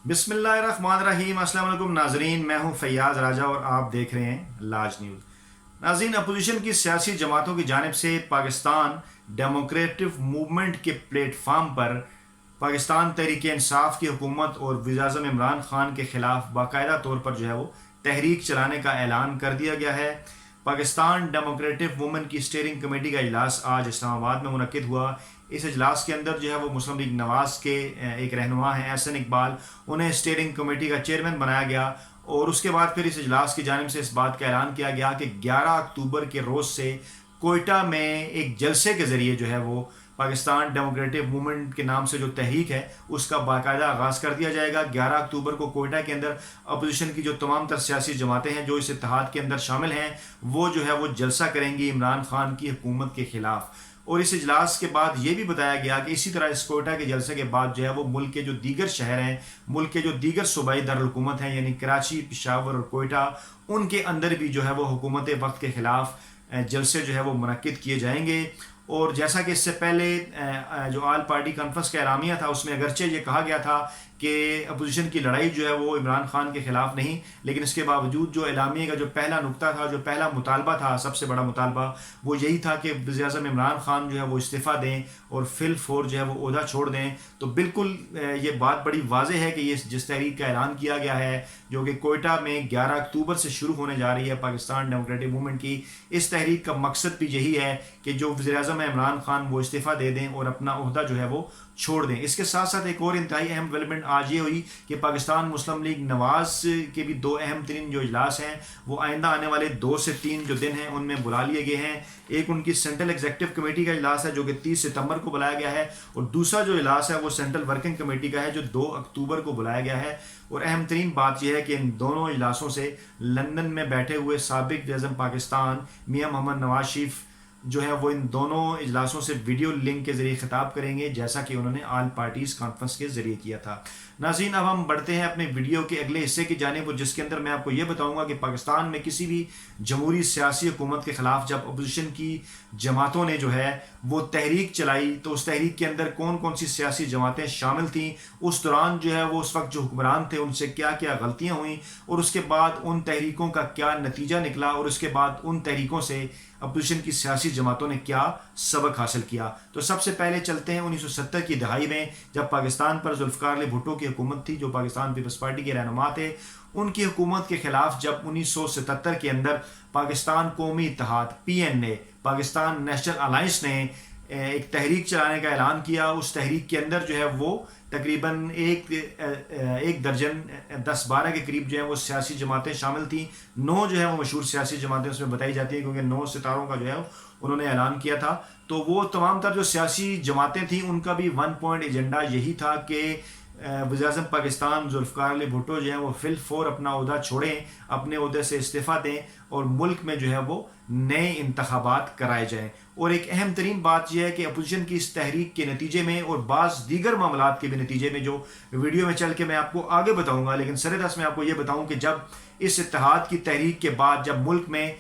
بسم اللہ الرحمن الرحیم۔ السلام علیکم ناظرین، میں ہوں فیاض راجہ اور آپ دیکھ رہے ہیں لاج نیوز۔ ناظرین، اپوزیشن کی سیاسی جماعتوں کی جانب سے پاکستان ڈیموکریٹک موومنٹ کے پلیٹ فارم پر پاکستان تحریک انصاف کی حکومت اور وزیر اعظم عمران خان کے خلاف باقاعدہ طور پر جو ہے وہ تحریک چلانے کا اعلان کر دیا گیا ہے۔ پاکستان ڈیموکریٹک موومنٹ کی اسٹیئرنگ کمیٹی کا اجلاس آج اسلام آباد میں منعقد ہوا۔ اس اجلاس کے اندر جو ہے وہ مسلم لیگ نواز کے ایک رہنما ہیں احسن اقبال، انہیں اسٹیئرنگ کمیٹی کا چیئرمین بنایا گیا، اور اس کے بعد پھر اس اجلاس کی جانب سے اس بات کا اعلان کیا گیا کہ 11 اکتوبر کے روز سے کوئٹہ میں ایک جلسے کے ذریعے جو ہے وہ پاکستان ڈیموکریٹک موومنٹ کے نام سے جو تحریک ہے اس کا باقاعدہ آغاز کر دیا جائے گا۔ 11 اکتوبر کو کوئٹہ کے اندر اپوزیشن کی جو تمام تر سیاسی جماعتیں ہیں جو اس اتحاد کے اندر شامل ہیں وہ جو ہے وہ جلسہ کریں گی عمران خان کی حکومت کے خلاف۔ اور اس اجلاس کے بعد یہ بھی بتایا گیا کہ اسی طرح اس کوئٹہ کے جلسے کے بعد جو ہے وہ ملک کے جو دیگر شہر ہیں، ملک کے جو دیگر صوبائی دارالحکومت ہیں یعنی کراچی، پشاور اور کوئٹہ، ان کے اندر بھی جو ہے وہ حکومت وقت کے خلاف جلسے جو ہے وہ منعقد کیے جائیں گے۔ اور جیسا کہ اس سے پہلے جو آل پارٹی کانفرنس کا اعلامیہ تھا اس میں اگرچہ یہ کہا گیا تھا کہ اپوزیشن کی لڑائی جو ہے وہ عمران خان کے خلاف نہیں، لیکن اس کے باوجود جو اعلامیہ کا جو پہلا نقطہ تھا، جو پہلا مطالبہ تھا، سب سے بڑا مطالبہ وہ یہی تھا کہ وزیر اعظم عمران خان جو ہے وہ استعفیٰ دیں اور فی الفور جو ہے وہ عہدہ چھوڑ دیں۔ تو بالکل یہ بات بڑی واضح ہے کہ یہ جس تحریک کا اعلان کیا گیا ہے جو کہ کوئٹہ میں 11 اکتوبر سے شروع ہونے جا رہی ہے پاکستان ڈیموکریٹک موومنٹ کی، اس تحریک کا مقصد بھی یہی ہے کہ جو وزیر اعظم عمران خان وہ استعفیٰ دے دیں اور اپنا عہدہ جو ہے وہ چھوڑ دیں۔ اس کے ساتھ ساتھ ایک اور انتہائی اہم ڈیولپمنٹ آج یہ ہوئی کہ پاکستان مسلم لیگ نواز کے بھی دو اہم ترین جو اجلاس ہیں وہ آئندہ آنے والے 2 سے 3 جو دن ہیں ان میں بلا لیے گئے ہیں۔ ایک ان کی سینٹرل ایگزیکٹو کمیٹی کا اجلاس ہے جو کہ 30 ستمبر کو بلایا گیا ہے، اور دوسرا جو اجلاس ہے وہ سینٹرل ورکنگ کمیٹی کا ہے جو 2 اکتوبر کو بلایا گیا ہے۔ اور اہم ترین بات یہ ہے کہ ان دونوں اجلاسوں سے لندن میں بیٹھے ہوئے سابق وزیر اعظم پاکستان میاں محمد نواز شریف جو ہے وہ ان دونوں اجلاسوں سے ویڈیو لنک کے ذریعے خطاب کریں گے، جیسا کہ انہوں نے آل پارٹیز کانفرنس کے ذریعے کیا تھا۔ ناظرین، اب ہم بڑھتے ہیں اپنے ویڈیو کے اگلے حصے کی جانب، جس کے اندر میں آپ کو یہ بتاؤں گا کہ پاکستان میں کسی بھی جمہوری سیاسی حکومت کے خلاف جب اپوزیشن کی جماعتوں نے جو ہے وہ تحریک چلائی تو اس تحریک کے اندر کون کون سی سیاسی جماعتیں شامل تھیں، اس دوران جو ہے وہ اس وقت جو حکمران تھے ان سے کیا کیا غلطیاں ہوئیں، اور اس کے بعد ان تحریکوں کا کیا نتیجہ نکلا، اور اس کے بعد ان تحریکوں سے اپوزیشن کی سیاسی جماعتوں نے کیا سبق حاصل کیا۔ تو سب سے پہلے چلتے ہیں 1970 کی دہائی میں، جب پاکستان پر ذوالفقار علی بھٹو کی حکومت تھی جو پاکستان پیپلز پارٹی کے رہنما تھے۔ ان کی حکومت کے خلاف جب 1977 کے اندر پاکستان قومی اتحاد PNA، پاکستان نیشنل الائنس نے ایک تحریک چلانے کا اعلان کیا، اس تحریک کے اندر جو ہے وہ تقریباً ایک درجن 10-12 کے قریب جو ہے وہ سیاسی جماعتیں شامل تھیں۔ 9 جو ہے وہ مشہور سیاسی جماعتیں اس میں بتائی جاتی ہیں کیونکہ 9 ستاروں کا جو ہے انہوں نے اعلان کیا تھا۔ تو وہ تمام تر جو سیاسی جماعتیں تھیں ان کا بھی 1 پوائنٹ ایجنڈا یہی تھا کہ وزیر اعظم پاکستان ذوالفقار علی بھٹو جو ہیں وہ فی الفور اپنا عہدہ چھوڑیں، اپنے عہدے سے استعفیٰ دیں اور ملک میں جو ہے وہ نئے انتخابات کرائے جائیں۔ اور ایک اہم ترین بات یہ ہے کہ اپوزیشن کی اس تحریک کے نتیجے میں اور بعض دیگر معاملات کے بھی نتیجے میں جو ویڈیو میں چل کے میں آپ کو آگے بتاؤں گا، لیکن سردست میں آپ کو یہ بتاؤں کہ جب اس اتحاد کی تحریک کے بعد جب ملک میں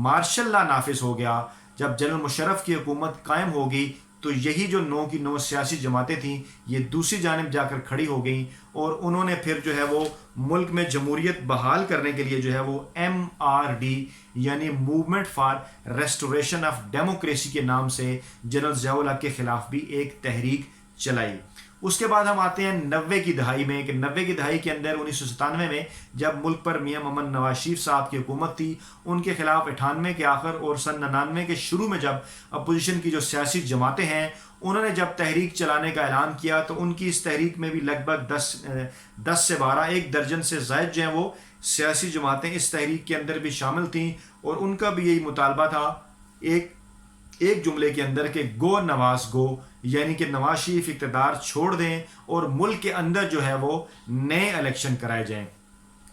مارشل لا نافذ ہو گیا، جب جنرل مشرف کی حکومت قائم ہوگی، تو یہی جو 9 کی 9 سیاسی جماعتیں تھیں یہ دوسری جانب جا کر کھڑی ہو گئیں، اور انہوں نے پھر جو ہے وہ ملک میں جمہوریت بحال کرنے کے لیے جو ہے وہ MRD یعنی movement for restoration of democracy کے نام سے جنرل ضیاء الحق کے خلاف بھی ایک تحریک چلائی۔ اس کے بعد ہم آتے ہیں 90 کی دہائی میں، کہ 90 کی دہائی کے اندر 1997 میں جب ملک پر میاں محمد نواز شریف صاحب کی حکومت تھی، ان کے خلاف 98 کے آخر اور سن 99 کے شروع میں جب اپوزیشن کی جو سیاسی جماعتیں ہیں انہوں نے جب تحریک چلانے کا اعلان کیا تو ان کی اس تحریک میں بھی لگ بھگ 10 سے 12 ایک درجن سے زائد جو ہیں وہ سیاسی جماعتیں اس تحریک کے اندر بھی شامل تھیں، اور ان کا بھی یہی مطالبہ تھا ایک جملے کے اندر کہ گو نواز گو، یعنی کہ نواز شریف اقتدار چھوڑ دیں اور ملک کے اندر جو ہے وہ نئے الیکشن کرائے جائیں۔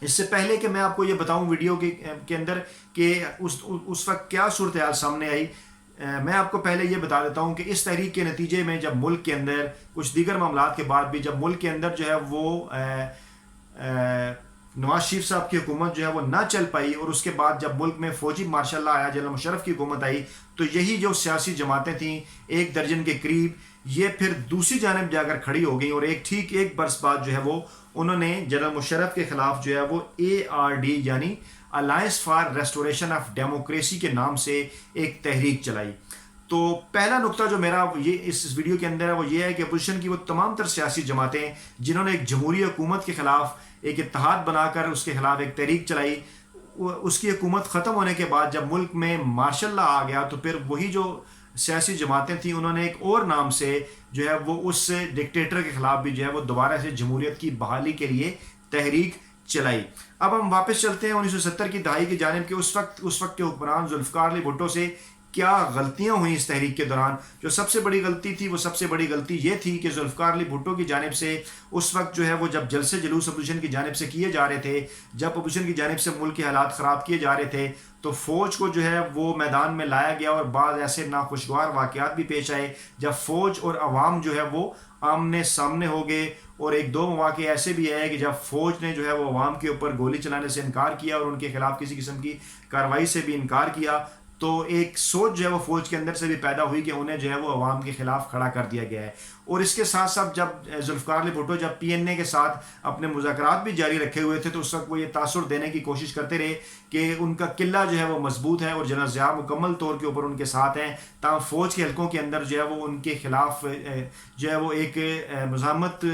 اس سے پہلے کہ میں آپ کو یہ بتاؤں ویڈیو کے اندر کہ اس وقت کیا صورتحال سامنے آئی، میں آپ کو پہلے یہ بتا دیتا ہوں کہ اس تحریک کے نتیجے میں جب ملک کے اندر کچھ دیگر معاملات کے بعد بھی جب ملک کے اندر جو ہے وہ نواز شریف صاحب کی حکومت جو ہے وہ نہ چل پائی، اور اس کے بعد جب ملک میں فوجی مارشل لا آیا، جنرل مشرف کی حکومت آئی، تو یہی جو سیاسی جماعتیں تھیں 1 درجن کے قریب یہ پھر دوسری جانب جا کر کھڑی ہو گئی اور ٹھیک ایک برس بعد جو ہے وہ انہوں نے جنرل مشرف کے خلاف جو ہے وہ ARD یعنی alliance for restoration of democracy کے نام سے ایک تحریک چلائی. تو پہلا نقطہ جو میرا یہ اس ویڈیو کے اندر ہے وہ یہ ہے کہ اپوزیشن کی وہ تمام تر سیاسی جماعتیں جنہوں نے ایک جمہوری حکومت کے خلاف ایک اتحاد بنا کر اس کے خلاف ایک تحریک چلائی، اس کی حکومت ختم ہونے کے بعد جب ملک میں مارشل لا آ گیا تو پھر وہی جو سیاسی جماعتیں تھیں انہوں نے ایک اور نام سے جو ہے وہ اس ڈکٹیٹر کے خلاف بھی جو ہے وہ دوبارہ سے جمہوریت کی بحالی کے لیے تحریک چلائی. اب ہم واپس چلتے ہیں 1970 کی دہائی کی جانب کہ اس وقت کے حکمران ذوالفقار علی بھٹو سے کیا غلطیاں ہوئیں اس تحریک کے دوران. جو سب سے بڑی غلطی تھی وہ سب سے بڑی غلطی یہ تھی کہ ذوالفقار علی بھٹو کی جانب سے اس وقت جو ہے وہ جب جلسے جلوس اپوزیشن کی جانب سے کیے جا رہے تھے، جب اپوزیشن کی جانب سے ملک کے حالات خراب کیے جا رہے تھے تو فوج کو جو ہے وہ میدان میں لایا گیا اور بعض ایسے ناخوشگوار واقعات بھی پیش آئے جب فوج اور عوام جو ہے وہ آمنے سامنے ہو گئے. اور ایک دو مواقع ایسے بھی آئے کہ جب فوج نے جو ہے وہ عوام کے اوپر گولی چلانے سے انکار کیا اور ان کے خلاف کسی قسم کی کارروائی سے بھی انکار کیا، تو ایک سوچ جو ہے وہ فوج کے اندر سے بھی پیدا ہوئی کہ انہیں جو ہے وہ عوام کے خلاف کھڑا کر دیا گیا ہے. اور اس کے ساتھ ساتھ جب ذوالفقار علی بھٹو جب PNA کے ساتھ اپنے مذاکرات بھی جاری رکھے ہوئے تھے تو اس وقت وہ یہ تاثر دینے کی کوشش کرتے رہے کہ ان کا قلعہ جو ہے وہ مضبوط ہے اور جنرل ضیاء مکمل طور کے اوپر ان کے ساتھ ہیں، تاہم فوج کے حلقوں کے اندر جو ہے وہ ان کے خلاف جو ہے وہ ایک مزاحمت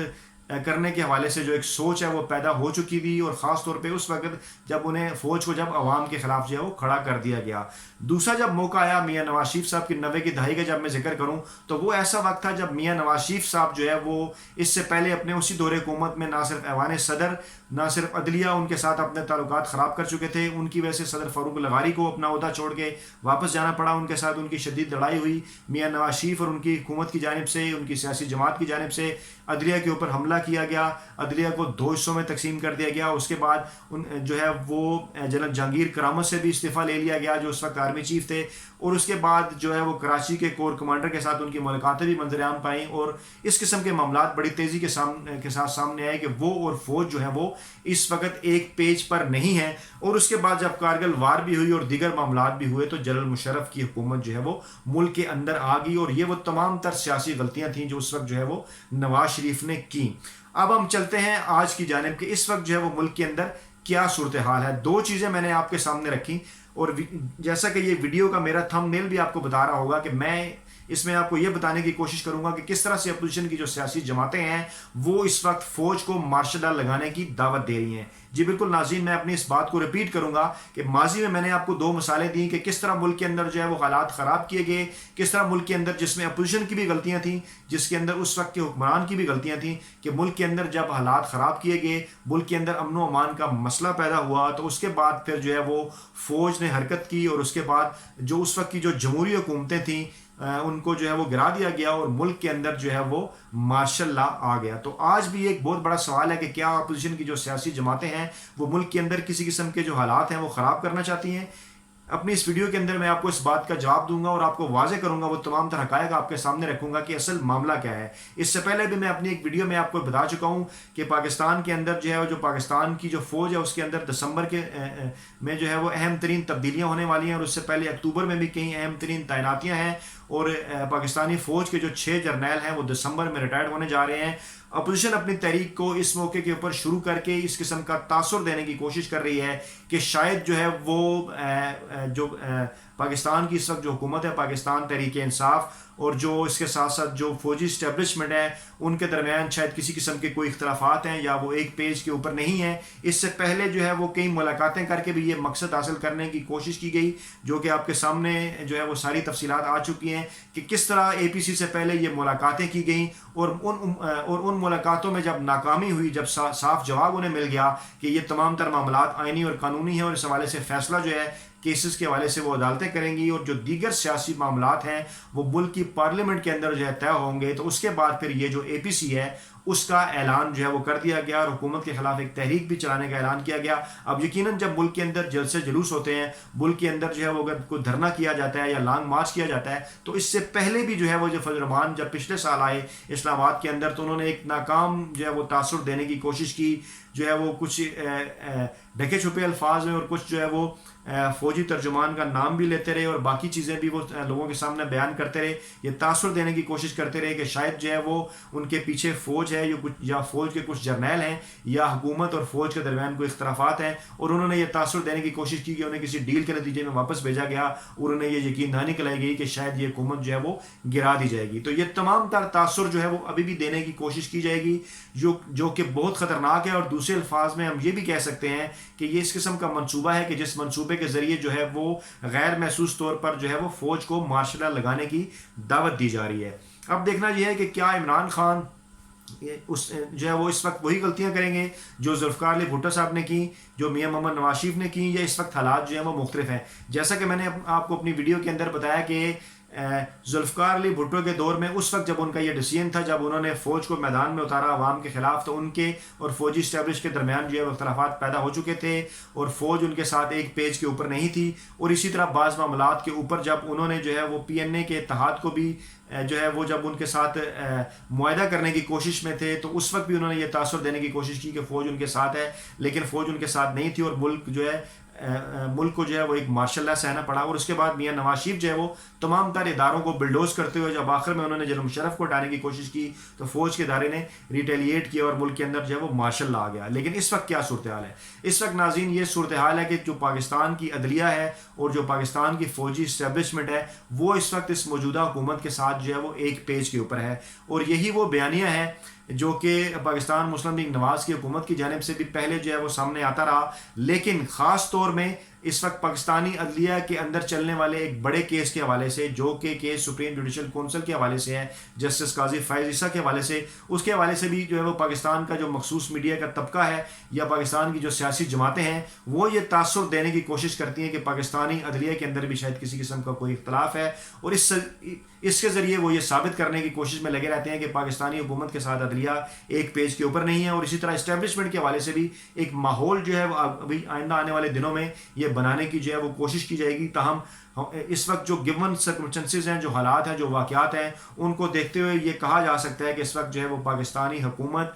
کرنے کے حوالے سے جو ایک سوچ ہے وہ پیدا ہو چکی تھی، اور خاص طور پہ اس وقت جب انہیں فوج کو جب عوام کے خلاف جو ہے وہ کھڑا کر دیا گیا. دوسرا جب موقع آیا میاں نواز شریف صاحب کی 90 کی دہائی کا جب میں ذکر کروں تو وہ ایسا وقت تھا جب میاں نواز شریف صاحب جو ہے وہ اس سے پہلے اپنے اسی دور حکومت میں نہ صرف ایوان صدر نہ صرف عدلیہ ان کے ساتھ اپنے تعلقات خراب کر چکے تھے، ان کی وجہ سے صدر فاروق لغاری کو اپنا عہدہ چھوڑ کے واپس جانا پڑا، ان کے ساتھ ان کی شدید لڑائی ہوئی. میاں نواز شریف اور ان کی حکومت کی جانب سے ان کی سیاسی جماعت کی جانب سے عدلیہ کے اوپر حملہ کیا گیا، عدلیہ کو 2 حصوں میں تقسیم کر دیا گیا. اس کے بعد جو ہے وہ جنرل جہانگیر کرامت سے بھی استعفیٰ لے لیا گیا جو اس وقت آرمی چیف تھے، اور اس کے بعد جو ہے وہ کراچی کے کور کمانڈر کے ساتھ ان کی ملاقاتیں بھی منظر عام پائیں، اور اس قسم کے معاملات بڑی تیزی کے ساتھ سامنے آئے کہ وہ اور فوج جو ہے وہ اس وقت ایک پیج پر نہیں ہے. اور اس کے بعد جب کارگل وار بھی ہوئی اور دیگر معاملات بھی ہوئے تو جنرل مشرف کی حکومت جو ہے وہ ملک کے اندر آ گئی، اور یہ وہ تمام تر سیاسی غلطیاں تھیں جو اس وقت جو ہے وہ نواز شریف نے کی. اب ہم چلتے ہیں آج کی جانب کہ اس وقت جو ہے وہ ملک کے اندر کیا صورتحال ہے. 2 چیزیں میں نے آپ کے سامنے رکھی، اور جیسا کہ یہ ویڈیو کا میرا تھم نیل بھی آپ کو بتا رہا ہوگا کہ میں اس میں آپ کو یہ بتانے کی کوشش کروں گا کہ کس طرح سے اپوزیشن کی جو سیاسی جماعتیں ہیں وہ اس وقت فوج کو مارشل لا لگانے کی دعوت دے رہی ہیں. جی بالکل ناظرین، میں اپنی اس بات کو ریپیٹ کروں گا کہ ماضی میں نے آپ کو 2 مثالیں دی کہ کس طرح ملک کے اندر جو ہے وہ حالات خراب کیے گئے، کس طرح ملک کے اندر جس میں اپوزیشن کی بھی غلطیاں تھیں، جس کے اندر اس وقت کے حکمران کی بھی غلطیاں تھیں، کہ ملک کے اندر جب حالات خراب کیے گئے، ملک کے اندر امن و امان کا مسئلہ پیدا ہوا تو اس کے بعد پھر جو ہے وہ فوج نے حرکت کی، اور اس کے بعد جو اس وقت کی جو جمہوری حکومتیں تھیں ان کو جو ہے وہ گرا دیا گیا اور ملک کے اندر جو ہے وہ مارشل لا آ گیا. تو آج بھی ایک بہت بڑا سوال ہے کہ کیا اپوزیشن کی جو سیاسی جماعتیں ہیں وہ ملک کے اندر کسی قسم کے جو حالات ہیں وہ خراب کرنا چاہتی ہیں. اپنی اس ویڈیو کے اندر میں آپ کو اس بات کا جواب دوں گا اور آپ کو واضح کروں گا، وہ تمام تر حقائق آپ کے سامنے رکھوں گا کہ اصل معاملہ کیا ہے. اس سے پہلے بھی میں اپنی ایک ویڈیو میں آپ کو بتا چکا ہوں کہ پاکستان کے اندر جو ہے جو پاکستان کی جو فوج ہے اس کے اندر دسمبر کے میں جو ہے وہ اہم ترین تبدیلیاں ہونے والی ہیں، اور اس سے پہلے اکتوبر میں بھی کئی اہم ترین تعیناتیاں ہیں، اور پاکستانی فوج کے جو 6 جرنیل ہیں وہ دسمبر میں ریٹائرڈ ہونے جا رہے ہیں. اپوزیشن اپنی تحریک کو اس موقع کے اوپر شروع کر کے اس قسم کا تاثر دینے کی کوشش کر رہی ہے کہ شاید جو ہے وہ جو پاکستان کی اس وقت جو حکومت ہے، پاکستان تحریک انصاف، اور جو اس کے ساتھ ساتھ جو فوجی اسٹیبلشمنٹ ہے ان کے درمیان شاید کسی قسم کے کوئی اختلافات ہیں یا وہ ایک پیج کے اوپر نہیں ہیں. اس سے پہلے جو ہے وہ کئی ملاقاتیں کر کے بھی یہ مقصد حاصل کرنے کی کوشش کی گئی، جو کہ آپ کے سامنے جو ہے وہ ساری تفصیلات آ چکی ہیں کہ کس طرح APC سے پہلے یہ ملاقاتیں کی گئیں، اور ان ملاقاتوں میں جب ناکامی ہوئی، جب صاف جواب انہیں مل گیا کہ یہ تمام تر معاملات آئینی اور قانونی ہیں اور اس حوالے سے فیصلہ جو ہے کیسز کے حوالے سے وہ عدالتیں کریں گی، اور جو دیگر سیاسی معاملات ہیں وہ ملک کی پارلیمنٹ کے اندر جو ہے طے ہوں گے، تو اس کے بعد پھر یہ جو APC ہے اس کا اعلان جو ہے وہ کر دیا گیا اور حکومت کے خلاف ایک تحریک بھی چلانے کا اعلان کیا گیا. اب یقیناً جب ملک کے اندر جلسے جلوس ہوتے ہیں, ملک کے اندر جو ہے وہ اگر کوئی دھرنا کیا جاتا ہے یا لانگ مارچ کیا جاتا ہے, تو اس سے پہلے بھی جو ہے وہ فضل الرحمان جب پچھلے سال آئے اسلام آباد کے اندر, تو انہوں نے ایک ناکام جو ہے وہ تاثر دینے کی کوشش کی, جو ہے وہ کچھ ڈھکے چھپے الفاظ میں اور کچھ جو ہے وہ فوجی ترجمان کا نام بھی لیتے رہے اور باقی چیزیں بھی وہ لوگوں کے سامنے بیان کرتے رہے. یہ تاثر دینے کی کوشش کرتے رہے کہ شاید جو ہے وہ ان کے پیچھے فوج ہے یا فوج کے کچھ جرنیل ہیں یا حکومت اور فوج کے درمیان کوئی اختلافات ہیں, اور انہوں نے یہ تاثر دینے کی کوشش کی کہ انہیں کسی ڈیل کے نتیجے میں واپس بھیجا گیا اور انہیں یہ یقین دہانی کرائی گئی کہ شاید یہ حکومت جو ہے وہ گرا دی جائے گی. تو یہ تمام تر تاثر جو ہے وہ ابھی بھی دینے کی کوشش کی جائے گی, جو کہ بہت خطرناک ہے. اور دوسرے الفاظ میں ہم یہ بھی کہہ سکتے ہیں کہ یہ اس قسم کا منصوبہ ہے کہ جس منصوبے کے ذریعے جو ہے وہ غیر محسوس طور پر جو ہے وہ فوج کو مارشل لا لگانے کی دعوت دی جا رہی ہے. اب دیکھنا یہ ہے کہ کیا عمران خان جو ہے وہ اس وقت وہی غلطیاں کریں گے جو ذوالفقار علی بھٹو صاحب نے کی, جو میاں محمد نواز شریف نے کی, یا اس وقت حالات جو ہیں وہ مختلف ہیں. جیسا کہ میں نے آپ کو اپنی ویڈیو کے اندر بتایا کہ ذوالفقار علی بھٹو کے دور میں اس وقت جب ان کا یہ ڈیسیژن تھا, جب انہوں نے فوج کو میدان میں اتارا عوام کے خلاف, تو ان کے اور فوجی اسٹیبلش کے درمیان جو ہے اختلافات پیدا ہو چکے تھے اور فوج ان کے ساتھ ایک پیج کے اوپر نہیں تھی. اور اسی طرح بعض معاملات کے اوپر جب انہوں نے جو ہے وہ پی این اے کے اتحاد کو بھی جو ہے وہ جب ان کے ساتھ معاہدہ کرنے کی کوشش میں تھے, تو اس وقت بھی انہوں نے یہ تاثر دینے کی کوشش کی کہ فوج ان کے ساتھ ہے, لیکن فوج ان کے ساتھ نہیں تھی اور ملک کو جو ہے وہ ایک مارشل لا سہنا پڑا. اور اس کے بعد میاں نواز شریف جو ہے وہ تمام تر اداروں کو بلڈوز کرتے ہوئے جب آخر میں انہوں نے جنرل مشرف کو ہٹانے کی کوشش کی, تو فوج کے ادارے نے ریٹیلیٹ کیا اور ملک کے اندر جو ہے وہ مارشل لا آ گیا. لیکن اس وقت کیا صورتحال ہے؟ اس وقت ناظرین یہ صورتحال ہے کہ جو پاکستان کی عدلیہ ہے اور جو پاکستان کی فوجی اسٹیبلشمنٹ ہے, وہ اس وقت اس موجودہ حکومت کے ساتھ جو ہے وہ ایک پیج کے اوپر ہے. اور یہی وہ بیانیہ ہے جو کہ پاکستان مسلم لیگ نواز کی حکومت کی جانب سے بھی پہلے جو ہے وہ سامنے آتا رہا, لیکن خاص طور میں اس وقت پاکستانی عدلیہ کے اندر چلنے والے ایک بڑے کیس کے حوالے سے, جو کہ کیس سپریم جوڈیشل کونسل کے حوالے سے ہے, جسٹس قاضی فائز عیسیٰ کے حوالے سے, اس کے حوالے سے بھی جو ہے وہ پاکستان کا جو مخصوص میڈیا کا طبقہ ہے یا پاکستان کی جو سیاسی جماعتیں ہیں, وہ یہ تاثر دینے کی کوشش کرتی ہیں کہ پاکستانی عدلیہ کے اندر بھی شاید کسی قسم کا کوئی اختلاف ہے, اور اس کے ذریعے وہ یہ ثابت کرنے کی کوشش میں لگے رہتے ہیں کہ پاکستانی حکومت کے ساتھ عدلیہ ایک پیج کے اوپر نہیں ہے. اور اسی طرح اسٹیبلشمنٹ کے حوالے سے بھی ایک ماحول جو ہے وہ ابھی آئندہ آنے والے دنوں میں یہ بنانے کی جو ہے وہ کوشش کی جائے گی. تاہم اس وقت جو گیون سرکمسٹنسز ہیں, جو حالات ہیں, جو واقعات ہیں, ان کو دیکھتے ہوئے یہ کہا جا سکتا ہے کہ اس وقت جو ہے وہ پاکستانی حکومت,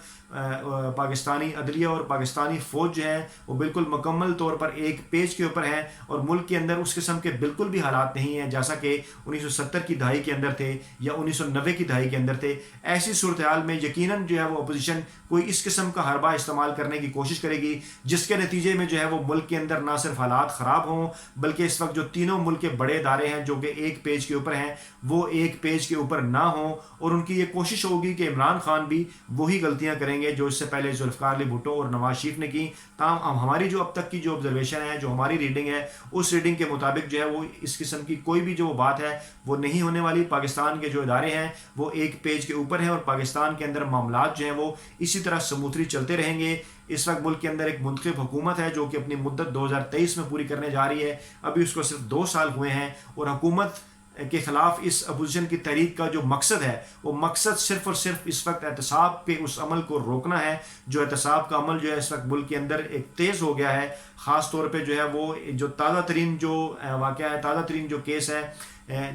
پاکستانی عدلیہ اور پاکستانی فوج جو ہے وہ بالکل مکمل طور پر ایک پیج کے اوپر ہیں, اور ملک کے اندر اس قسم کے بالکل بھی حالات نہیں ہیں جیسا کہ 1970 کی دہائی کے اندر تھے یا 1990 کی دہائی کے اندر تھے. ایسی صورتحال میں یقیناً جو ہے وہ اپوزیشن کوئی اس قسم کا حربہ استعمال کرنے کی کوشش کرے گی, جس کے نتیجے میں جو ہے وہ ملک کے اندر نہ صرف حالات خراب ہوں, بلکہ اس وقت جو تینوں ملک کے بڑے ادارے ہیں جو کہ ایک پیج کے اوپر ہیں, وہ ایک پیج کے اوپر نہ ہوں. اور ان کی یہ کوشش ہوگی کہ عمران خان بھی وہی غلطیاں کریں گے جو اس سے پہلے ذوالفقار علی بھٹو اور نواز شریف نے کی. تاہم ہماری جو اب تک کی جو آبزرویشن ہے, جو ہماری ریڈنگ ہے, اس ریڈنگ کے مطابق جو ہے وہ اس قسم کی کوئی بھی جو بات ہے وہ نہیں ہونے والی. پاکستان کے جو ادارے ہیں وہ ایک پیج کے اوپر ہیں, اور پاکستان کے اندر معاملات جو ہیں وہ اسی طرح سموتھلی چلتے رہیں گے. اس وقت ملک کے اندر ایک منتخب حکومت ہے جو کہ اپنی مدت 2023 میں پوری کرنے جا رہی ہے. ابھی اس کو صرف 2 سال ہوئے ہیں, اور حکومت کے خلاف اس اپوزیشن کی تحریک کا جو مقصد ہے, وہ مقصد صرف اور صرف اس وقت احتساب کے اس عمل کو روکنا ہے. جو احتساب کا عمل جو ہے اس وقت ملک کے اندر ایک تیز ہو گیا ہے. خاص طور پہ جو ہے وہ جو تازہ ترین جو واقعہ ہے, تازہ ترین جو کیس ہے,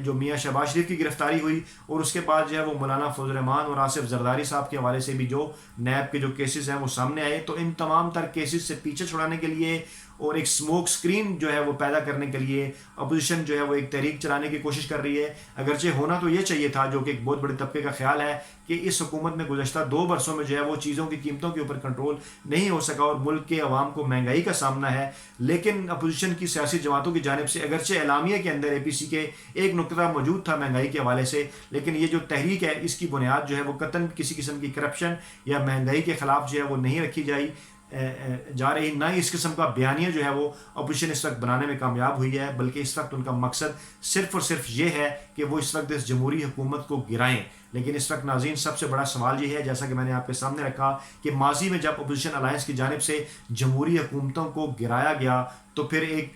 جو میاں شہباز شریف کی گرفتاری ہوئی, اور اس کے بعد جو ہے وہ مولانا فضل الرحمان اور آصف زرداری صاحب کے حوالے سے بھی جو نیب کے جو کیسز ہیں وہ سامنے آئے. تو ان تمام تر کیسز سے پیچھے چھڑانے کے لیے اور ایک سموک سکرین جو ہے وہ پیدا کرنے کے لیے اپوزیشن جو ہے وہ ایک تحریک چلانے کی کوشش کر رہی ہے. اگرچہ ہونا تو یہ چاہیے تھا, جو کہ ایک بہت بڑے طبقے کا خیال ہے, کہ اس حکومت میں گزشتہ 2 برسوں میں جو ہے وہ چیزوں کی قیمتوں کے اوپر کنٹرول نہیں ہو سکا اور ملک کے عوام کو مہنگائی کا سامنا ہے. لیکن اپوزیشن کی سیاسی جماعتوں کی جانب سے اگرچہ اعلامیہ کے اندر APC کے ایک نقطہ موجود تھا مہنگائی کے حوالے سے, لیکن یہ جو تحریک ہے اس کی بنیاد جو ہے وہ قطعاً کسی قسم کی کرپشن یا مہنگائی کے خلاف جو ہے وہ نہیں رکھی جا رہی. نہ ہی اس قسم کا بیانیہ جو ہے وہ اپوزیشن اس وقت بنانے میں کامیاب ہوئی ہے, بلکہ اس وقت ان کا مقصد صرف اور صرف یہ ہے کہ وہ اس وقت اس جمہوری حکومت کو گرائیں. لیکن اس وقت ناظرین سب سے بڑا سوال یہ ہے, جیسا کہ میں نے آپ کے سامنے رکھا, کہ ماضی میں جب اپوزیشن الائنس کی جانب سے جمہوری حکومتوں کو گرایا گیا, تو پھر ایک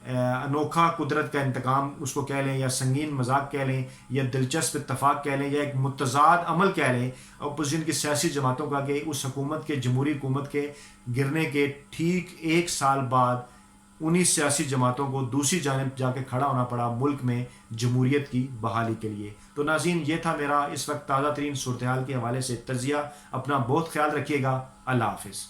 انوکھا قدرت کا انتقام اس کو کہہ لیں، یا سنگین مذاق کہہ لیں، یا دلچسپ اتفاق کہہ لیں، یا ایک متضاد عمل کہہ لیں اپوزیشن کی سیاسی جماعتوں کا، کہ اس حکومت کے جمہوری حکومت کے گرنے کے ٹھیک 1 سال بعد انہی سیاسی جماعتوں کو دوسری جانب جا کے کھڑا ہونا پڑا ملک میں جمہوریت کی بحالی کے لیے۔ تو ناظرین، یہ تھا میرا اس وقت تازہ ترین صورتحال کے حوالے سے تجزیہ۔ اپنا بہت خیال رکھیے گا۔ اللہ حافظ۔